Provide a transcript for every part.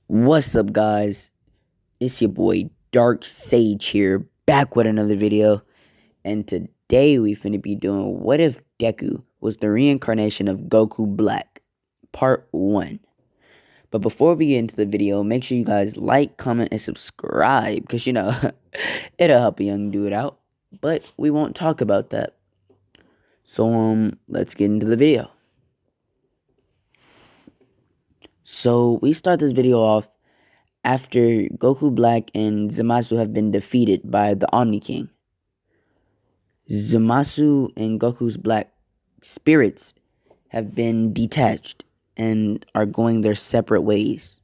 What's up, guys? It's your boy Dark Sage here, back with another video. And today we finna be doing What If Deku Was the Reincarnation of Goku Black, Part 1. But before we get into the video, make sure you guys like, comment, and subscribe, because it'll help a young dude out. But we won't talk about that. So, let's get into the video. So, we start this video off after Goku Black and Zamasu have been defeated by the Omni King. Zamasu and Goku's black spirits have been detached and are going their separate ways.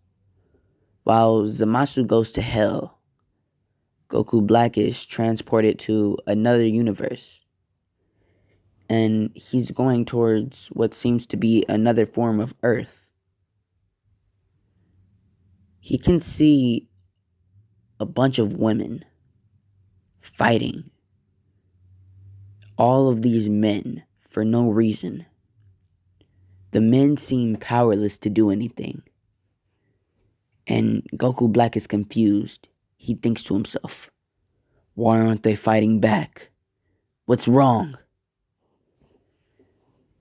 While Zamasu goes to hell, Goku Black is transported to another universe. And he's going towards what seems to be another form of Earth. He can see a bunch of women fighting. All of these men for no reason. The men seem powerless to do anything. And Goku Black is confused. He thinks to himself, why aren't they fighting back? What's wrong?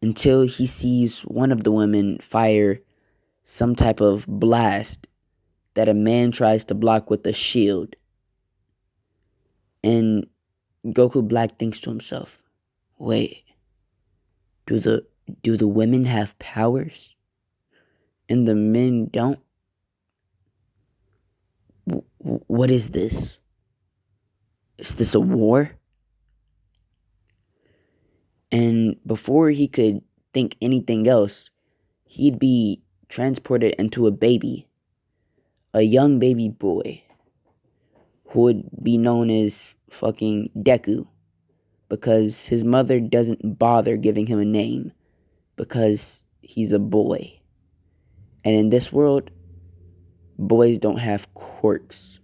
Until he sees one of the women fire some type of blast that a man tries to block with a shield. And Goku Black thinks to himself, wait, do the women have powers? And the men don't? What is this? Is this a war? And before he could think anything else, he'd be transported into a baby. A young baby boy. Who would be known as fucking Deku. Because his mother doesn't bother giving him a name. Because he's a boy. And in this world, boys don't have quirks.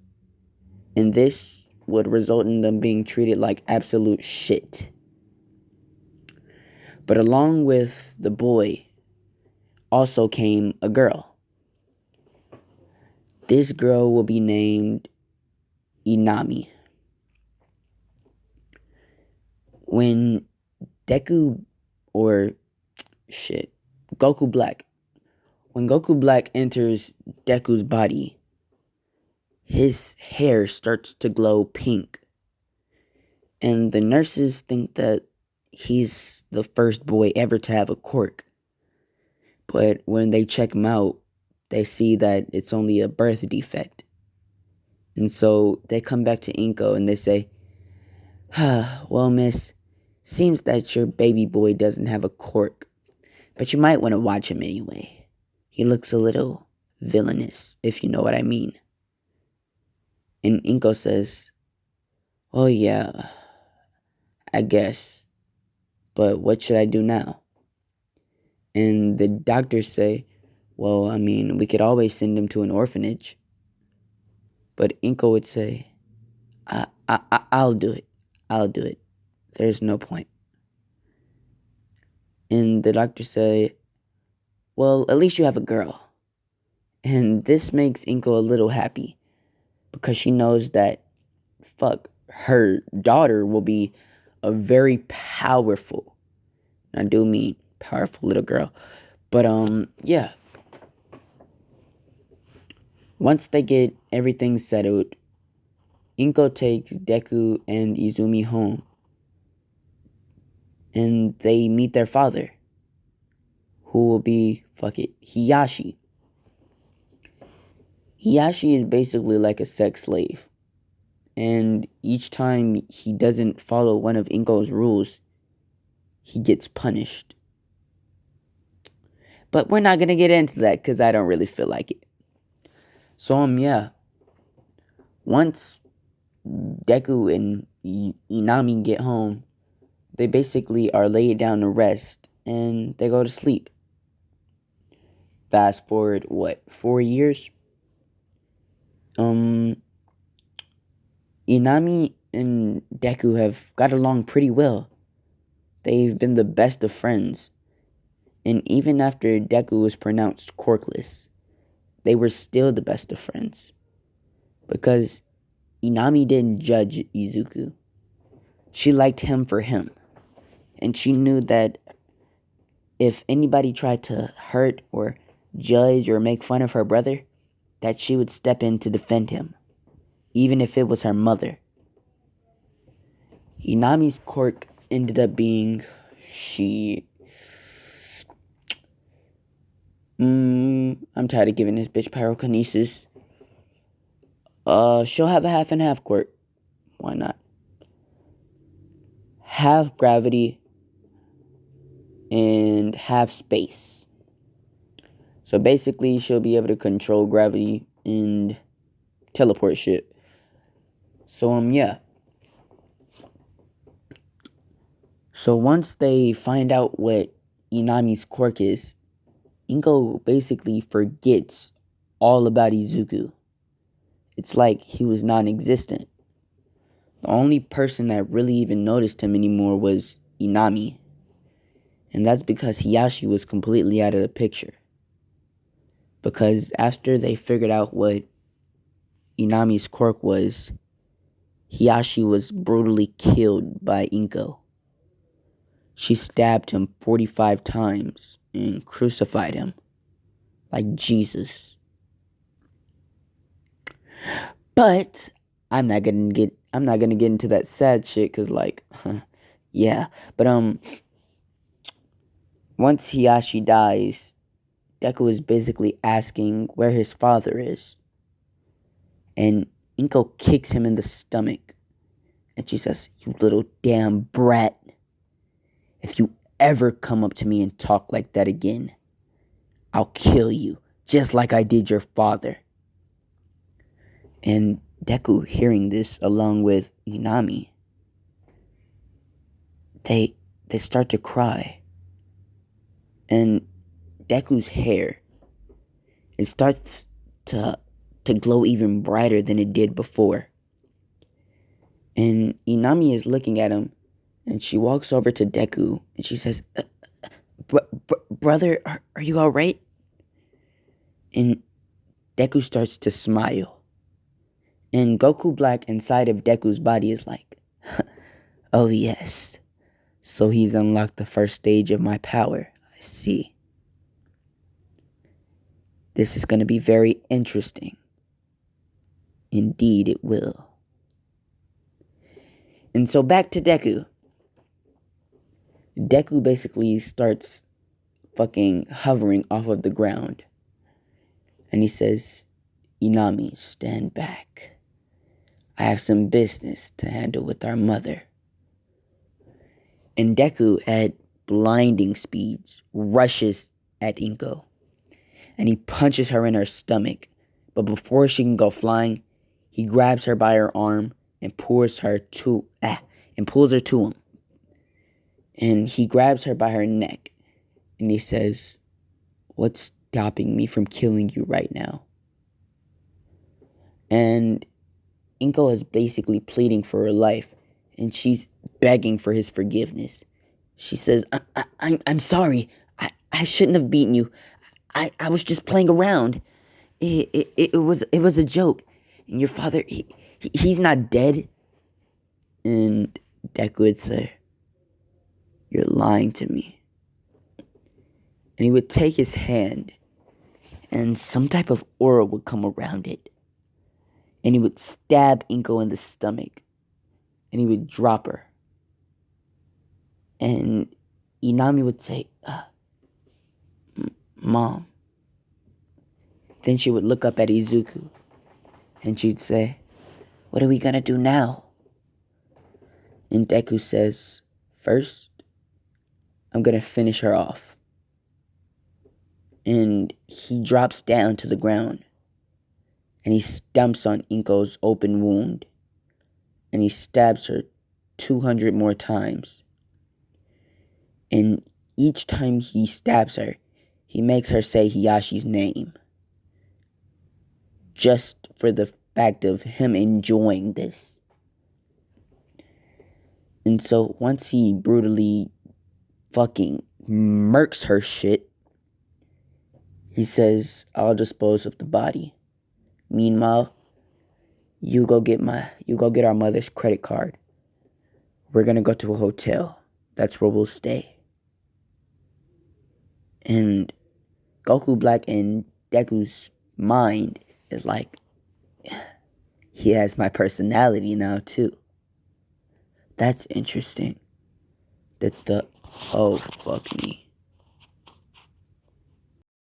And this would result in them being treated like absolute shit. But along with the boy also came a girl. This girl will be named Inami. When Goku Black. When Goku Black enters Deku's body, his hair starts to glow pink. And the nurses think that he's the first boy ever to have a quirk. But when they check him out, they see that it's only a birth defect. And so they come back to Inko and they say, well, miss, seems that your baby boy doesn't have a quirk. But you might want to watch him anyway. He looks a little villainous, if you know what I mean. And Inko says, oh yeah, I guess. But what should I do now? And the doctors say, well, I mean, we could always send him to an orphanage. But Inko would say, I'll do it. I'll do it. There's no point. And the doctors say, well, at least you have a girl. And this makes Inko a little happy. Because she knows that, her daughter will be a very powerful, I do mean powerful little girl. But, yeah. Once they get everything settled, Inko takes Deku and Izumi home. And they meet their father, who will be, Hiyashi. Hiyashi is basically like a sex slave. And each time he doesn't follow one of Inko's rules, he gets punished. But we're not going to get into that because I don't really feel like it. So, yeah. Once Deku and Inami get home, they basically are laid down to rest and they go to sleep. Fast forward, 4 years? Inami and Deku have got along pretty well. They've been the best of friends. And even after Deku was pronounced quirkless, they were still the best of friends. Because Inami didn't judge Izuku. She liked him for him. And she knew that if anybody tried to hurt or judge or make fun of her brother, that she would step in to defend him, even if it was her mother. Inami's quirk ended up being I'm tired of giving this bitch pyrokinesis. She'll have a half and half quirk. Why not? Half gravity and half space. So basically, she'll be able to control gravity and teleport shit. So, yeah. So once they find out what Inami's quirk is, Inko basically forgets all about Izuku. It's like he was non-existent. The only person that really even noticed him anymore was Inami. And that's because Hiyashi was completely out of the picture. Because after they figured out what Inami's quirk was, Hiyashi was brutally killed by Inko. She stabbed him 45 times and crucified him like Jesus. But I'm not gonna get into that sad shit, cause yeah. But once Hiyashi dies, Deku is basically asking where his father is. And Inko kicks him in the stomach. And she says, "You little damn brat. If you ever come up to me and talk like that again, I'll kill you, just like I did your father." And Deku, hearing this along with Inami, they start to cry. And Deku's hair, it starts to glow even brighter than it did before. And Inami is looking at him, and she walks over to Deku, and she says, "Brother, are you alright?" And Deku starts to smile. And Goku Black inside of Deku's body is like, "Oh yes, so he's unlocked the first stage of my power. I see. This is going to be very interesting. Indeed it will." And so back to Deku. Deku basically starts fucking hovering off of the ground. And he says, "Inami, stand back. I have some business to handle with our mother." And Deku, at blinding speeds, rushes at Inko. And he punches her in her stomach. But before she can go flying, he grabs her by her arm and pulls her to him. And he grabs her by her neck. And he says, "What's stopping me from killing you right now?" And Inko is basically pleading for her life, and she's begging for his forgiveness. She says, I'm sorry. I shouldn't have beaten you. I was just playing around. It was a joke. And your father, he's not dead." And Deku would say, "You're lying to me." And he would take his hand, and some type of aura would come around it. And he would stab Inko in the stomach. And he would drop her. And Inami would say, "Mom." Then she would look up at Izuku. And she'd say, "What are we gonna do now?" And Deku says, "First, I'm gonna finish her off." And he drops down to the ground. And he stomps on Inko's open wound. And he stabs her 200 more times. And each time he stabs her, he makes her say Hiyashi's name. Just for the fact of him enjoying this. And so once he brutally fucking murks her shit, He says, I'll dispose of the body. Meanwhile, you go get our mother's credit card. We're gonna go to a hotel. That's where we'll stay. And Goku Black in Deku's mind is like, he has my personality now too. That's interesting. Oh fuck me.